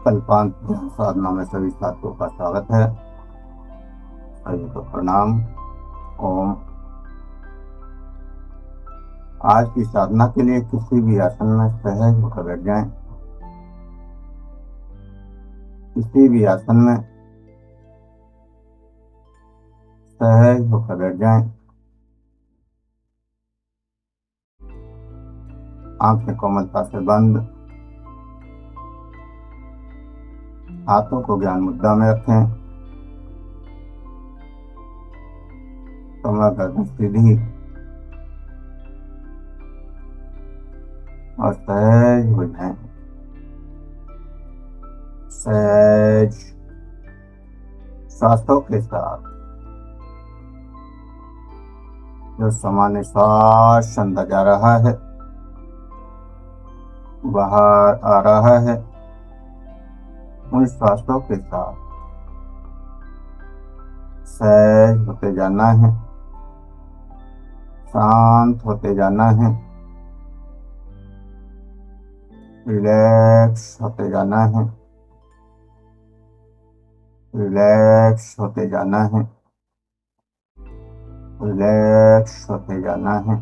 कल्पांत ध्यान साधना में सभी छात्रों का स्वागत है। सभी को प्रणाम। ओम। आज की साधना के लिए किसी भी आसन में सहज होकर बैठ जाएं। किसी भी आसन में सहज होकर बैठ जाएं। आंखें कोमलता से बंद, हाथों को ज्ञान मुद्रा में रखें। कमर गर्दन सीधी और सहज हो जाएं। सहज सांसों के साथ जो सामान्य श्वास अंदर जा रहा है, बाहर आ रहा है, उन श्वासों के साथ सहज होते जाना है, शांत होते जाना है, रिलैक्स होते जाना है, रिलैक्स होते जाना है, रिलैक्स होते जाना है।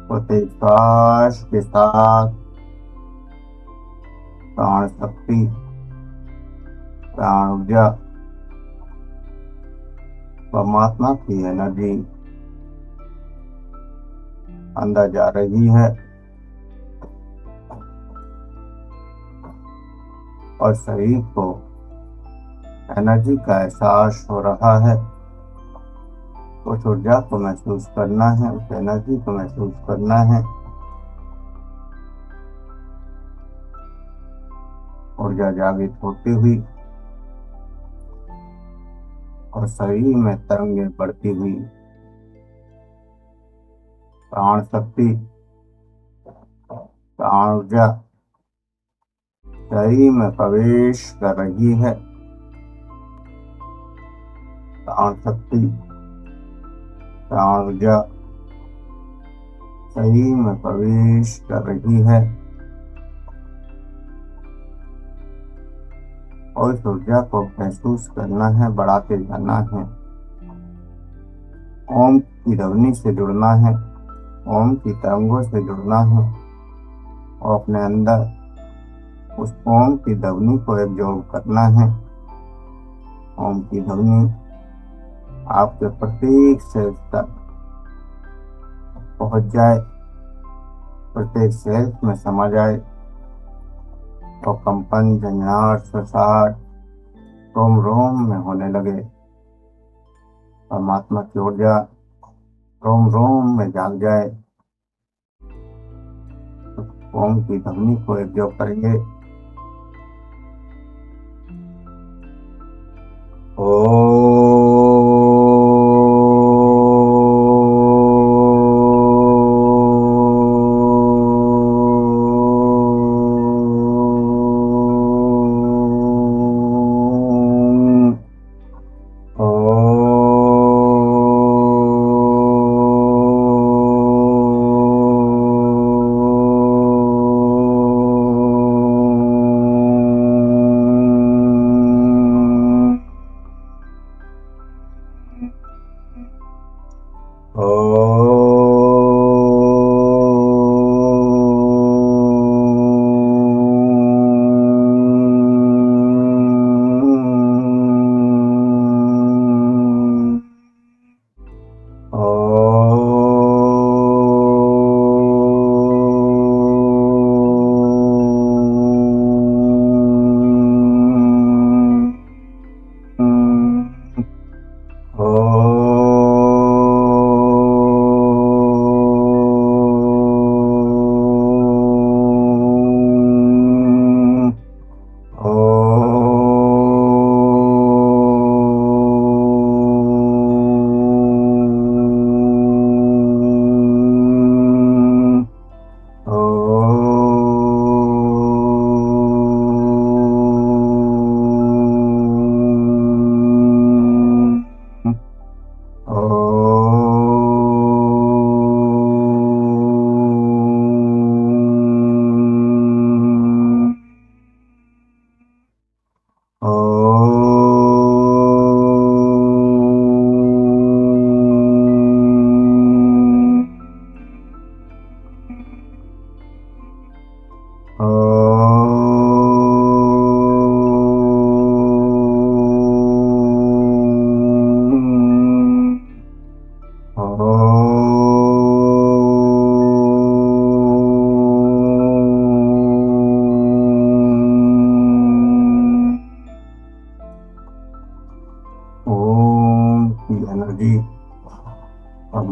होते श्वास के साथ प्राण शक्ति, प्राण ऊर्जा, परमात्मा की एनर्जी अंदर जा रही है और शरीर को एनर्जी का एहसास हो रहा है। उस ऊर्जा को महसूस करना है, उस एनर्जी को महसूस करना है। ऊर्जा जागृत होती हुई और शरीर में तरंगें बढ़ती हुई प्राण शक्ति, प्राण ऊर्जा शरीर में प्रवेश कर रही है। प्राण शक्ति, प्राण ऊर्जा शरीर में प्रवेश कर रही है और इस ऊर्जा को महसूस करना है, बढ़ाते जाना है। ओम की ध्वनि से जुड़ना है, ओम की तरंगों से जुड़ना है और अपने अंदर उस ओम की ध्वनि को एब्जॉर्ब करना है। ओम की ध्वनि आपके प्रत्येक सेल तक पहुंच जाए, प्रत्येक सेल में समा जाए और कंपन, झंझाट, ससाट रोम रोम में होने लगे। परमात्मा की ऊर्जा रोम रोम में जाग जाए। ओम की ध्वनि को एब्जॉर्ब करेंगे।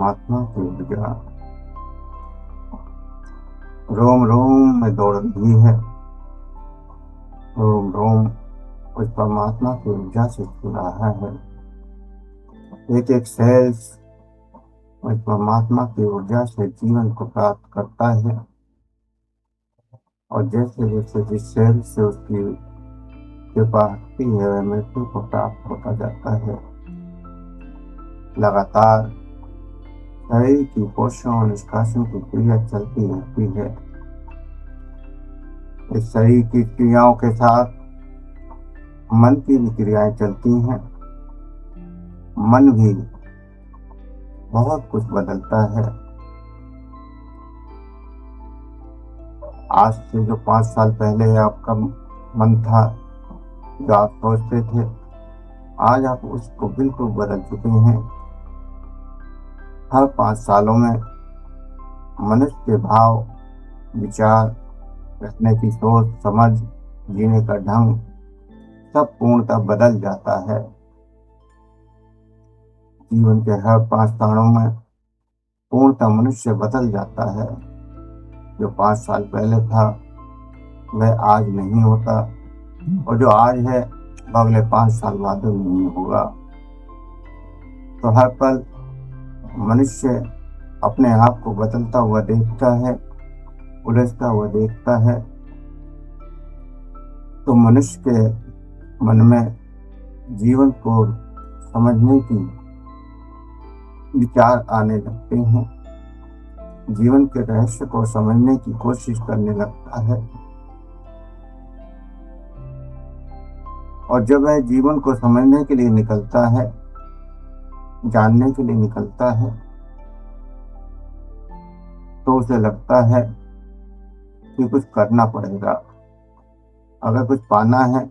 परमात्मा की ऊर्जा रोम रोम में दौड़ रही है। रोम रोम उस परमात्मा की ऊर्जा से छू रहा है। एक एक सेल्स उस परमात्मा की ऊर्जा से जीवन को प्राप्त करता है, और जैसे जैसे जिस सेल से उसकी कृपा हटती है वह मृत्यु को प्राप्त होता जाता है। लगातार शरीर की पोषण और निष्कासन की क्रिया चलती रहती है। इस शरीर की क्रियाओं के साथ मन की भी क्रियाएं चलती हैं। मन भी बहुत कुछ बदलता है। आज से जो 5 साल पहले आपका मन था, जो आप सोचते थे, आज आप उसको बिल्कुल बदल चुके हैं। हर 5 सालों में मनुष्य के भाव, विचार, रखने की सोच, समझ, जीने का ढंग सब पूर्णतः बदल जाता है। जीवन के हर 5 क्षणों में पूर्णतः मनुष्य बदल जाता है। जो 5 साल पहले था वह आज नहीं होता, और जो आज है वह अगले 5 साल बाद नहीं होगा। तो हर पल मनुष्य अपने आप को बदलता हुआ देखता है, उलझता हुआ देखता है। तो मनुष्य के मन में जीवन को समझने की विचार आने लगते हैं। जीवन के रहस्य को समझने की कोशिश करने लगता है, और जब वह जीवन को समझने के लिए निकलता है, जानने के लिए निकलता है, तो उसे लगता है कि कुछ करना पड़ेगा। अगर कुछ पाना है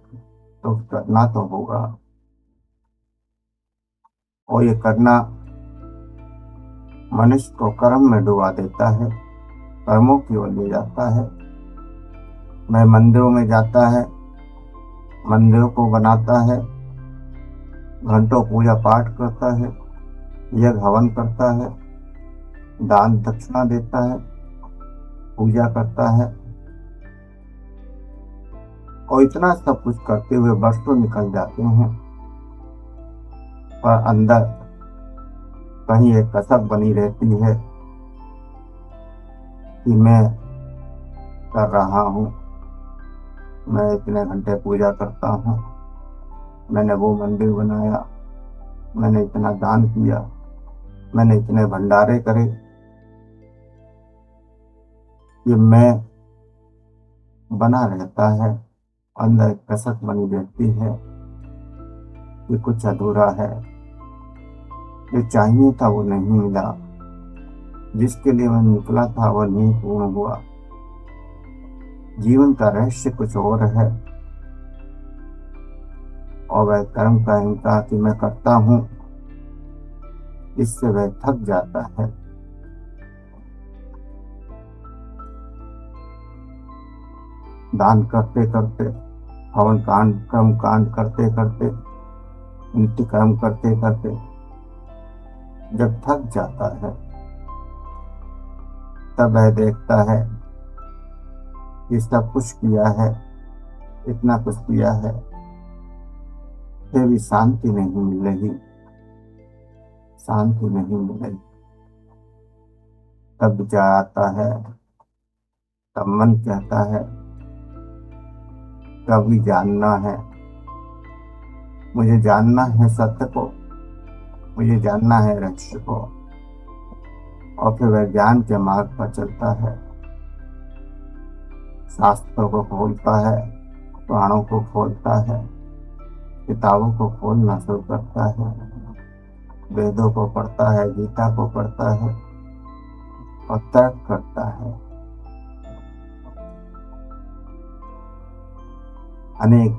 तो करना तो होगा, और ये करना मनुष्य को कर्म में डुबा देता है, कर्मों की ओर ले जाता है। वह मंदिरों में जाता है, मंदिरों को बनाता है, घंटों पूजा पाठ करता है, यज्ञ हवन करता है, दान दक्षिणा देता है, पूजा करता है, और इतना सब कुछ करते हुए वर्षों निकल जाते हैं, पर अंदर कहीं एक कसक बनी रहती है कि मैं कर रहा हूँ, मैं इतने घंटे पूजा करता हूँ, मैंने वो मंदिर बनाया, मैंने इतना दान किया, मैंने इतने भंडारे करे। ये मैं बना रहता है, अंदर एक कसक बनी रहती है कि कुछ अधूरा है, जो चाहिए था वो नहीं मिला, जिसके लिए मैं निकला था वो नहीं पूर्ण हुआ। जीवन का रहस्य कुछ और है, और वह कर्म का अहंकार कि मैं करता हूँ, इससे वह थक जाता है। दान करते करते, हवन कांड, कर्म कांड करते करते, नित्य कर्म करते करते जब थक जाता है, तब वह देखता है कि सब कुछ किया है, इतना कुछ किया है, फिर भी शांति नहीं मिल रही, शांति नहीं मिल रही। तब विचार आता है, तब मन कहता है कभी जानना है, मुझे जानना है सत्य को, मुझे जानना है रहस्य को। और फिर वह ज्ञान के मार्ग पर चलता है, शास्त्रों को खोलता है, पुराणों को खोलता है, किताबों को खोलना शुरू करता है, वेदों को पढ़ता है, गीता को पढ़ता है, और तर्क करता है। अनेक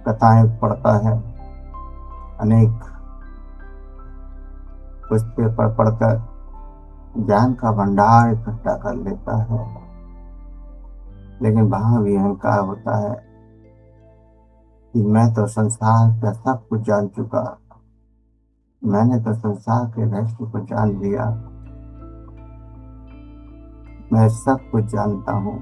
कथाएं पढ़ता है, अनेक पुस्तकें पढ़कर ज्ञान का भंडार इकट्ठा कर लेता है, लेकिन वहां भी अहंकार होता है कि मैं तो संसार का सब कुछ जान चुका, मैंने तो संसार के रहस्य को जान लिया। मैं सब कुछ जानता हूँ।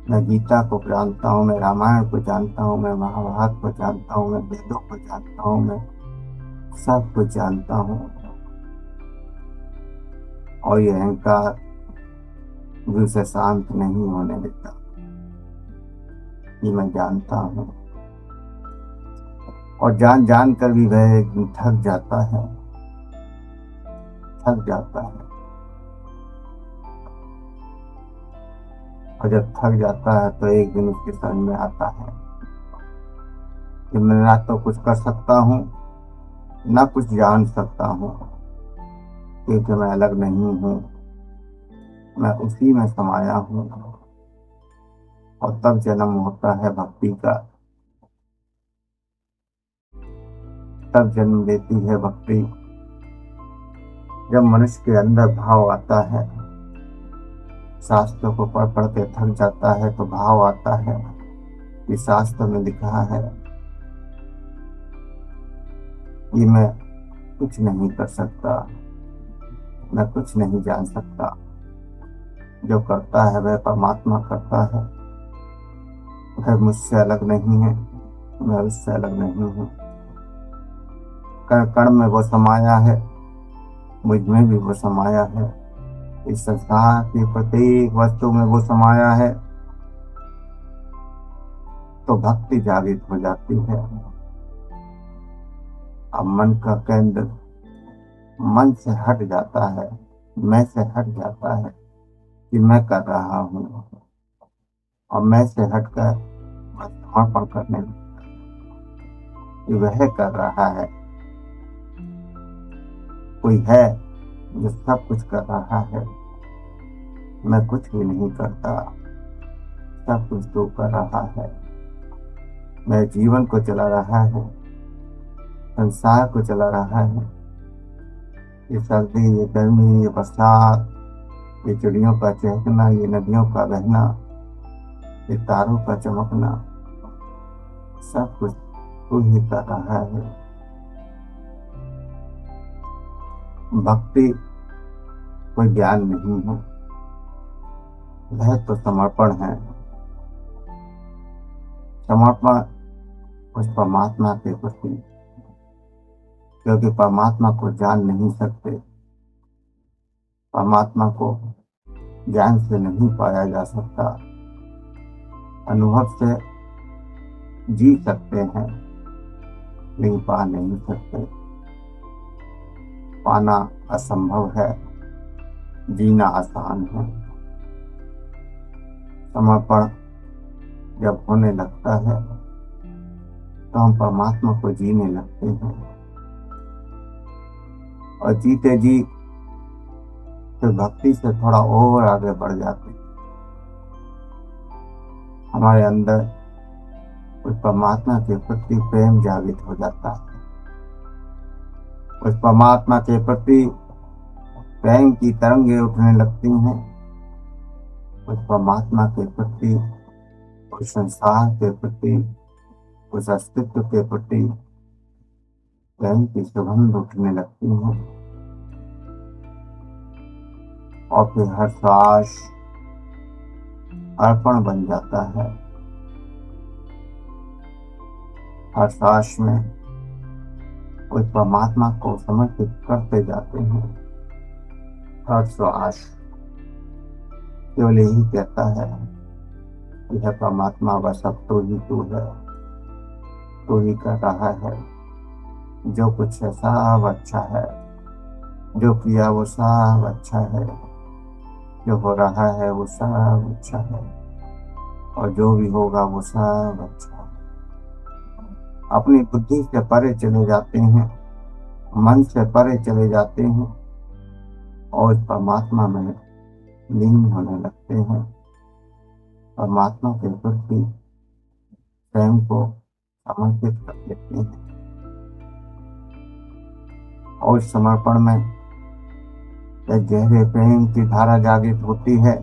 मैं गीता को जानता हूँ, मैं रामायण को जानता हूँ, मैं महाभारत को जानता हूँ, मैं वेदों को जानता हूँ, मैं सब कुछ जानता हूँ। और ये अहंकार भी उसे शांत नहीं होने देता कि मैं जानता हूँ। और जान जान कर भी वह एक दिन थक जाता है, थक जाता है। और जब थक जाता है तो एक दिन उसके समझ में आता है कि मैं ना तो कुछ कर सकता हूँ, ना कुछ जान सकता हूँ, क्योंकि मैं अलग नहीं हूँ, मैं उसी में समाया हूँ। और तब जन्म होता है भक्ति का, तब जन्म लेती है भक्ति। जब मनुष्य के अंदर भाव आता है, शास्त्रों को पढ़ पढ़ के थक जाता है, तो भाव आता है कि शास्त्र में लिखा है कि मैं कुछ नहीं कर सकता, मैं कुछ नहीं जान सकता। जो करता है वह परमात्मा करता है। वह मुझसे अलग नहीं है, मैं उससे अलग नहीं हूँ। कण कण में वो समाया है, मुझ में भी वो समाया है। इस संसार की प्रत्येक वस्तु में वो समाया है। तो भक्ति जागृत हो जाती है। अब मन का केंद्र मन से हट जाता है, मैं से हट जाता है कि मैं कर रहा हूँ। और मैं से हटकर मैं समर्पण करने लगता हूं कि वह कर रहा है। कोई है जो सब कुछ कर रहा है, मैं कुछ भी नहीं करता, सब कुछ तो कर रहा है। मैं जीवन को चला रहा है, संसार को चला रहा है। ये सर्दी, ये गर्मी, ये बरसात, ये चिड़ियों का चहकना, ये नदियों का बहना, ये तारों का चमकना, सब कुछ तू ही कर रहा है। भक्ति कोई ज्ञान नहीं है, वह तो समर्पण है। समर्पण उस परमात्मा के प्रति, क्योंकि परमात्मा को जान नहीं सकते, परमात्मा को ज्ञान से नहीं पाया जा सकता। अनुभव से जी सकते हैं, लेकिन पा नहीं सकते। पाना असंभव है, जीना आसान है। समर्पण जब होने लगता है तो हम परमात्मा को जीने लगते हैं। और जीते जी फिर भक्ति से थोड़ा और आगे बढ़ जाते हैं। हमारे अंदर उस परमात्मा के प्रति प्रेम जागृत हो जाता है। उस परमात्मा के प्रति प्रेम की तरंगें उठने लगती हैं। उस परमात्मा के प्रति, उस संसार के प्रति, उस अस्तित्व के प्रति प्रेम की सुगंध उठने लगती है। और फिर हर श्वास अर्पण बन जाता है। हर श्वास में उस परमात्मा को समर्पित करते जाते हैं। हर श्वास केवल यही कहता है, यह परमात्मा बस अब तो ही तू है, तू ही कर रहा है। जो कुछ है सब अच्छा है, जो किया वो सब अच्छा है, जो हो रहा है वो सब अच्छा है, और जो भी होगा वो सब अच्छा है। अपनी बुद्धि से परे चले जाते हैं, मन से परे चले जाते हैं और परमात्मा में लीन होने लगते हैं। परमात्मा के प्रति स्वयं को समर्पित कर देते हैं। और समर्पण में एक गहरे प्रेम की धारा जागृत होती है।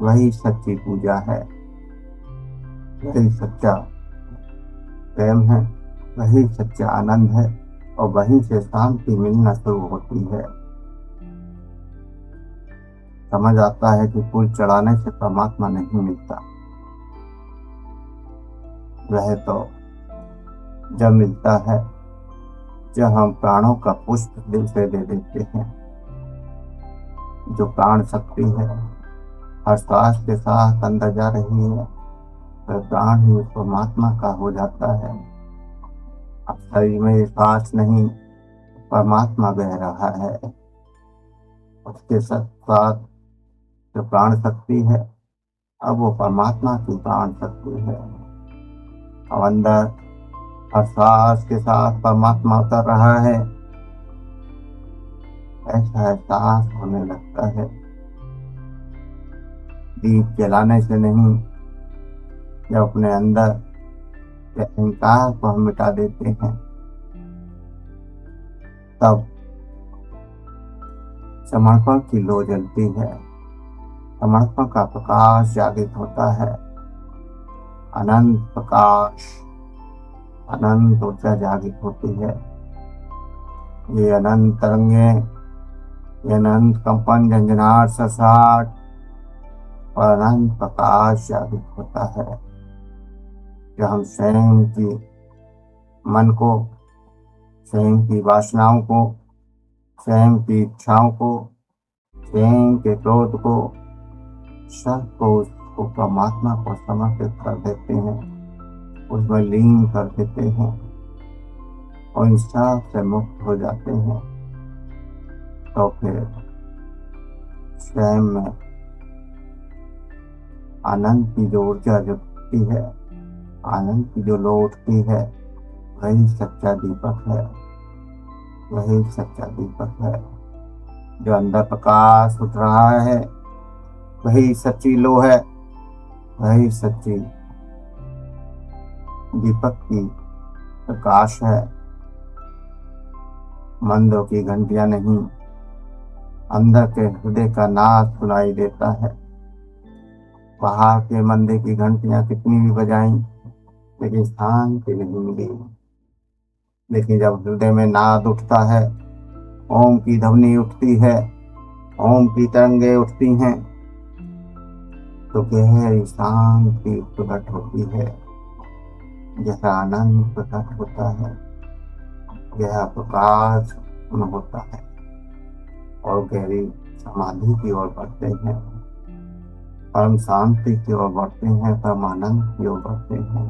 वही सच्ची पूजा है, वही सच्चा प्रेम है, वही सच्चा आनंद है। और वहीं से शांति मिलना शुरू होती है। समझ आता है कि फूल चढ़ाने से परमात्मा नहीं मिलता, वह तो जब मिलता है जब हम प्राणों का पुष्प दिल से दे देते हैं। जो प्राण शक्ति है हर श्वास के साथ अंदर जा रही है, वह प्राण ही उस परमात्मा का हो जाता है। अब शरीर में ये श्वास नहीं, परमात्मा बह रहा है। उसके साथ जो प्राण शक्ति है, अब वो परमात्मा की प्राण शक्ति है। अब अंदर हर श्वास के साथ परमात्मा उतर रहा है, ऐसा एहसास होने लगता है। दीप जलाने से नहीं, जब अपने अंदर के अहंकार को हम मिटा देते हैं, तब समर्पण की लौ जलती है। समर्पण का प्रकाश जागृत होता है। अनंत प्रकाश, अनंत ऊर्जा जागृत होती है। ये अनंत तरंगे, ये अनंत कंपन, झंझनाट, सरसाट और अनंत प्रकाश जागृत होता है। जो हम स्वयं की मन को, स्वयं की वासनाओं को, स्वयं की इच्छाओं को, स्वयं के क्रोध को, सबको उसको परमात्मा को समर्पित कर देते हैं, उसमें लीन कर देते हैं और इन सब से मुक्त हो जाते हैं। तो फिर स्वयं में आनंद की जो ऊर्जा जगती है, आनंद की जो लौ उठती है, वही सच्चा दीपक है। वही सच्चा दीपक है। जो अंदर प्रकाश उठ रहा है, वही सच्ची लौ है। वही सच्ची दीपक की प्रकाश है। मंदिरों की घंटियां नहीं, अंदर के हृदय का नाद सुनाई देता है। बाहर के मंदिर की घंटियां कितनी भी बजाई, लेकिन शांति नहीं मिली। लेकिन जब हृदय में नाद उठता है, ओम की ध्वनि उठती है, ओम की तरंगे उठती हैं, तो गहरी शांति प्रकट होती है। जैसा आनंद प्रकट होता है, यह प्रकाश होता है और गहरी समाधि की ओर बढ़ते हैं, परम शांति की ओर बढ़ते हैं, परम आनंद की ओर बढ़ते हैं।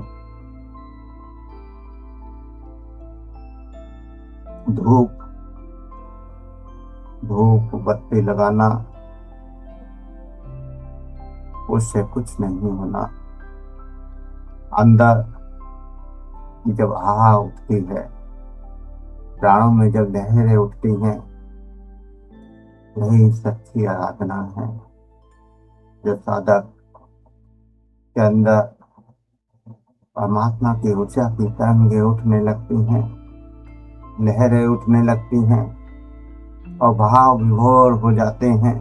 धूप धूप बत्ती लगाना, उससे कुछ नहीं होना। अंदर की जब हवा उठती है, प्राणों में जब लहरें उठती हैं, यही सच्ची आराधना है। जब साधक के अंदर परमात्मा की ऊर्जा की तरंगें उठने लगती हैं, लहरें उठने लगती हैं और भाव विभोर हो जाते हैं,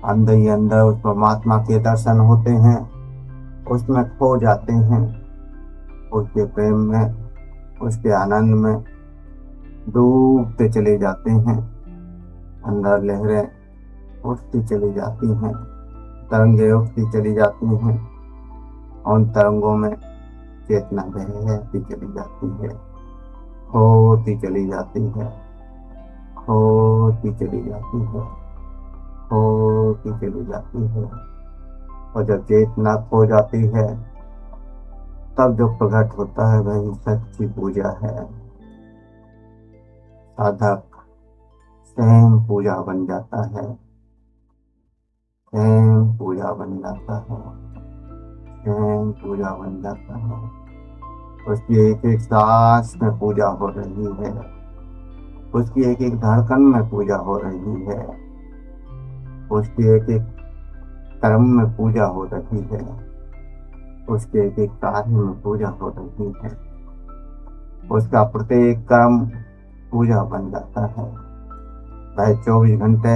अंदर ही अंदर उस परमात्मा के दर्शन होते हैं, उसमें खो जाते हैं, उसके प्रेम में, उसके आनंद में डूबते चले जाते हैं। अंदर लहरें उठती चली जाती हैं, तरंगें उठती चली जाती हैं, उन तरंगों में चेतना बहती चली जाती है, खोती चली जाती है, खोती चली जाती है, खोती चली जाती है। और जब चेतना खो जाती है, तब जो प्रकट होता है वही सच्ची पूजा है। साधक स्वयं पूजा बन जाता है, स्वयं पूजा बन जाता है, स्वयं पूजा बन जाता है। उसकी एक एक सांस में पूजा हो रही है, उसकी एक एक धड़कन में पूजा हो रही है, उसकी एक एक कर्म में पूजा हो रही है, उसके एक एक कार्य में पूजा हो रही है। उसका प्रत्येक कर्म पूजा बन जाता है। वह 24 घंटे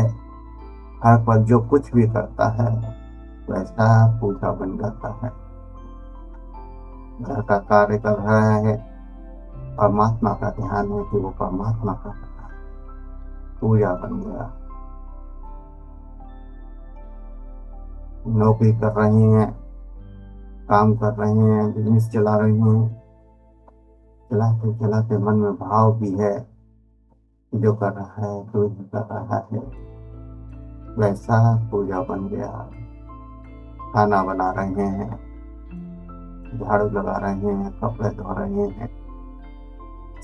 हर पल जो कुछ भी करता है, वैसा पूजा बन जाता है। घर का कार्य कर रहा है, परमात्मा का ध्यान है कि वो परमात्मा का पूजा बन गया। नौकरी कर रही हैं, काम कर रहे हैं, बिजनेस चला रही हैं, चलाते चलाते मन में भाव भी है कि जो कर रहा है तो ही कर रहा है, वैसा पूजा बन गया। खाना बना रहे हैं, झाड़ू लगा रहे हैं, कपड़े धो रहे हैं,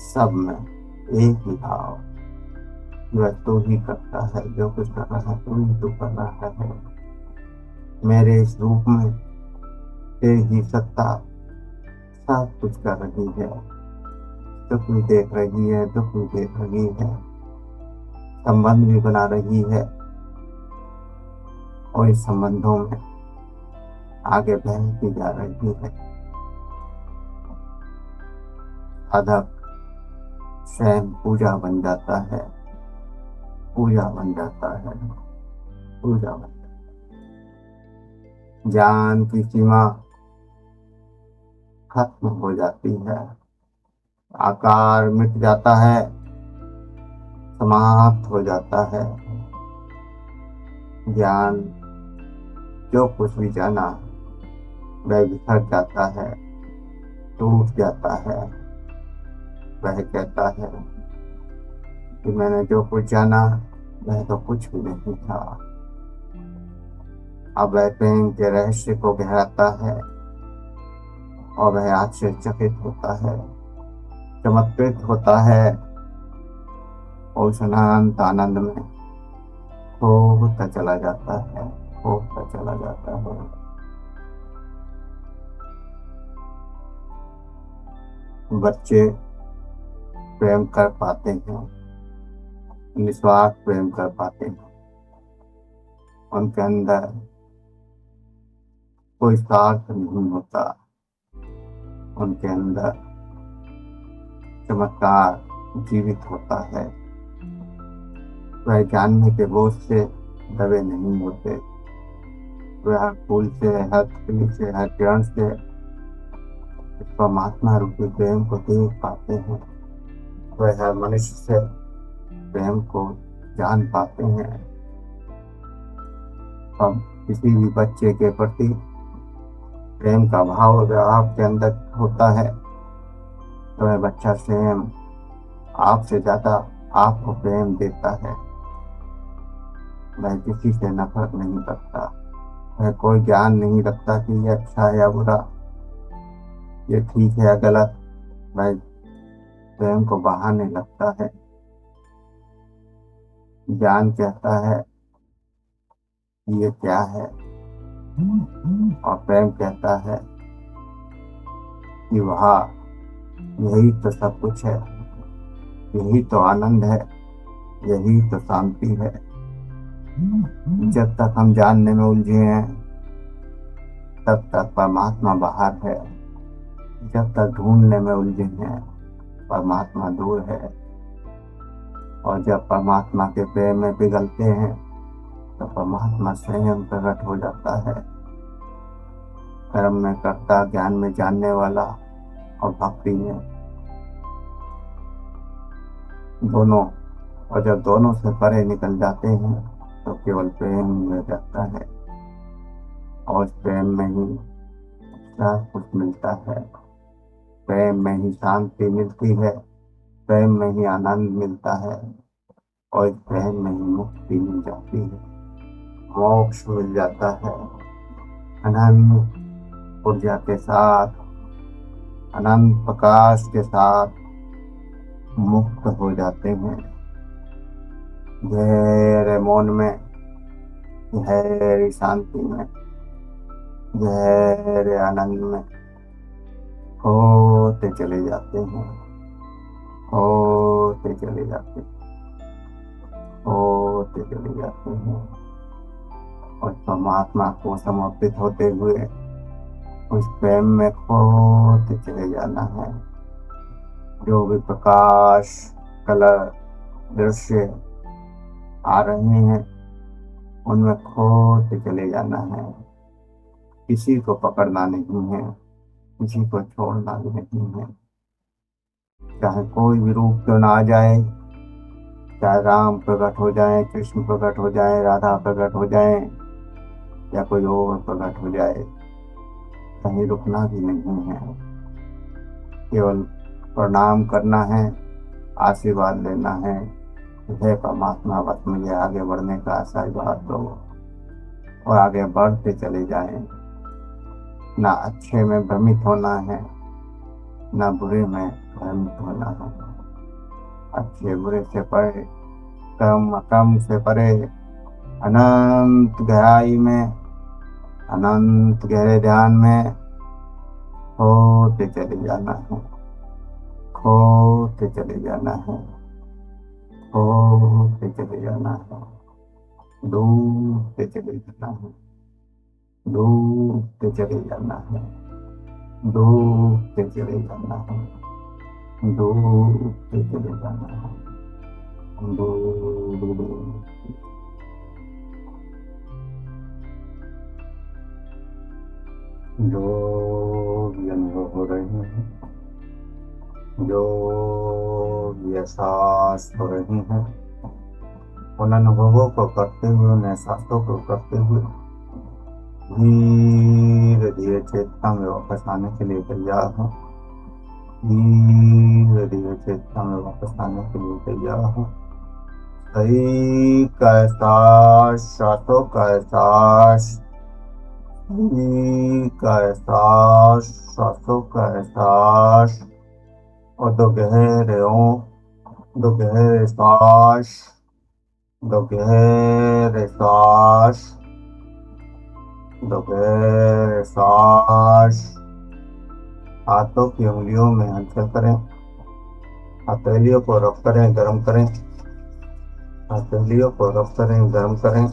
सब में एक ही भाव, वह तू ही करता है, जो कुछ कर रहा है तू ही तो कर रहा है। मेरे इस रूप में तेरी ही सत्ता सब कुछ कर रही है, सुख भी देख रही है, दुख भी देख रही है, संबंध भी बना रही है, और इस संबंधों में आगे बढ़ती जा रही है। साधक स्वयं पूजा बन जाता है, पूजा बन जाता है, पूजा बन ज्ञान की सीमा खत्म हो जाती है, आकार मिट जाता है, समाप्त हो जाता है। ज्ञान जो कुछ भी जाना वह बिखर जाता है, टूट जाता है। वह कहता है कि मैंने जो कुछ जाना वह तो कुछ भी नहीं था। अब वह प्रेम के रहस्य को गहराता है और वह आश्चर्यचकित होता है, चमत्कृत होता है, और उस अनंत आनंद में खोता चला जाता है, खोता चला जाता है। बच्चे प्रेम कर पाते हैं, निस्वार्थ प्रेम कर पाते हैं, उनके अंदर कोई स्वार्थ नहीं होता, उनके अंदर चमत्कार जीवित होता है। वह जानने के बोझ से दबे नहीं होते, वह हर फूल से, हर फूल से, हर किरण से परमात्मा रूपी प्रेम को देख पाते हैं। वह हर मनुष्य से प्रेम को जान पाते हैं। अब किसी भी बच्चे के प्रति प्रेम का भाव अगर आपके अंदर होता है तो वह बच्चा स्वयं आपसे ज्यादा आपको प्रेम देता है। वह किसी से नफरत नहीं करता, वह कोई ज्ञान नहीं रखता कि ये अच्छा है या बुरा, ये ठीक है या गलत। वह प्रेम को बहाने लगता है। ज्ञान कहता है कि ये क्या है, और प्रेम कहता है कि वह यही तो सब कुछ है, यही तो आनंद है, यही तो शांति है। जब तक हम जानने में उलझे हैं तब तक परमात्मा बाहर है, जब तक ढूंढने में उलझे हैं परमात्मा दूर है। और जब परमात्मा के प्रेम में पिघलते हैं तो परमात्मा स्वयं प्रकट हो जाता है। कर्म में कर्ता, ज्ञान में जानने वाला, और भक्ति में दोनों। और जब दोनों से परे निकल जाते हैं तो केवल प्रेम रह जाता है, और उस प्रेम में ही सब कुछ मिलता है। प्रेम में ही शांति मिलती है, प्रेम में ही आनंद मिलता है, और इस प्रेम में ही मुक्ति मिल जाती है, मोक्ष मिल जाता है। अनंत ऊर्जा के साथ, अनंत प्रकाश के साथ मुक्त हो जाते हैं। गहरे मौन में, गहरी शांति में, गहरे आनंद में होते चले जाते हैं, होते चले जाते हैं, होते चले जाते हैं। और परमात्मा को समर्पित होते हुए उस प्रेम में खोते चले जाना है। जो भी प्रकाश, कलर, दृश्य आ रहे हैं उनमें खोते चले जाना है। किसी को पकड़ना नहीं है, किसी को छोड़ना भी नहीं है। चाहे कोई भी रूप क्यों ना आ जाए, चाहे राम प्रकट हो जाए, कृष्ण प्रकट हो जाए, राधा प्रकट हो जाए, या कोई और प्रकट हो जाए, कहीं रुकना भी नहीं है। केवल प्रणाम करना है, आशीर्वाद लेना है। हे परमात्मा, बस मुझे आगे बढ़ने का आशीर्वाद दो, और आगे बढ़ते चले जाएं। ना अच्छे में भ्रमित होना है, ना बुरे में भ्रमित होना है। अच्छे बुरे से परे, कर्म अकर्म से परे, अनंत गहराई में, अनंत गहरे ध्यान में खोते चले जाना है, खोते चले जाना है, खोते चले जाना है, डूबते चले जाना है, डूबते चले जाना है, डूबते चले जाना है, डूबते चले जाना है, डूब। जो भी अनुभव हो रहे हैं, जो भी एहसास हो रही हैं, उन अनुभवों को करते हुए, उन एहसासों को करते हुए धीरे धीरे चेतना में वापस आने के लिए तैयार हो। धीरे धीरे चेतना में वापस आने के लिए तैयार हो। शरीर का एहसास, श्वासों का एहसास, शरीर का एहसास, श्वासों का एहसास, और दो गहरे ओम, दो गहरे सांस, दो गहरे सांस, दो गहरे सांस। हाथों की उंगलियों में हलचल करें, हथेलियों को रब करें, गर्म करें, हथेलियों को रब करें, गर्म करें।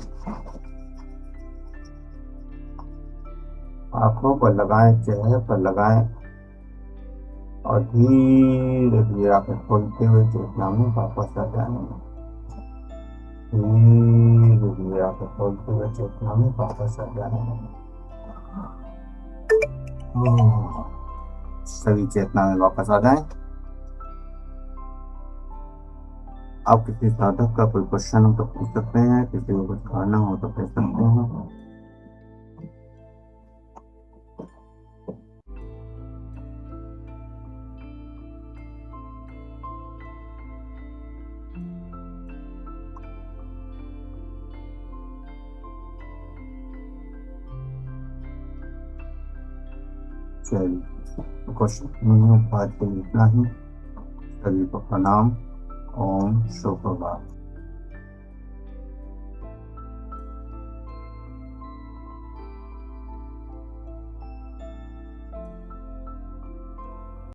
आंखों पर लगाएं, चेहरे पर लगाएं, और धीरे धीरे आंखें खोलते हुए चेतना में वापस आ जाएंगे। धीरे धीरे आंखें खोलते हुए चेतना में वापस आ जाएंगे। सभी चेतना में वापस आ जाएं। आप किसी साधक का कोई क्वेश्चन हो तो पूछ सकते हैं, किसी को कुछ कहना हो तो कह सकते हैं। चलिए, क्वेश्चन नहीं है, बात के लिए इतना ही। सभी को प्रणाम। ओम शुभ प्रभात।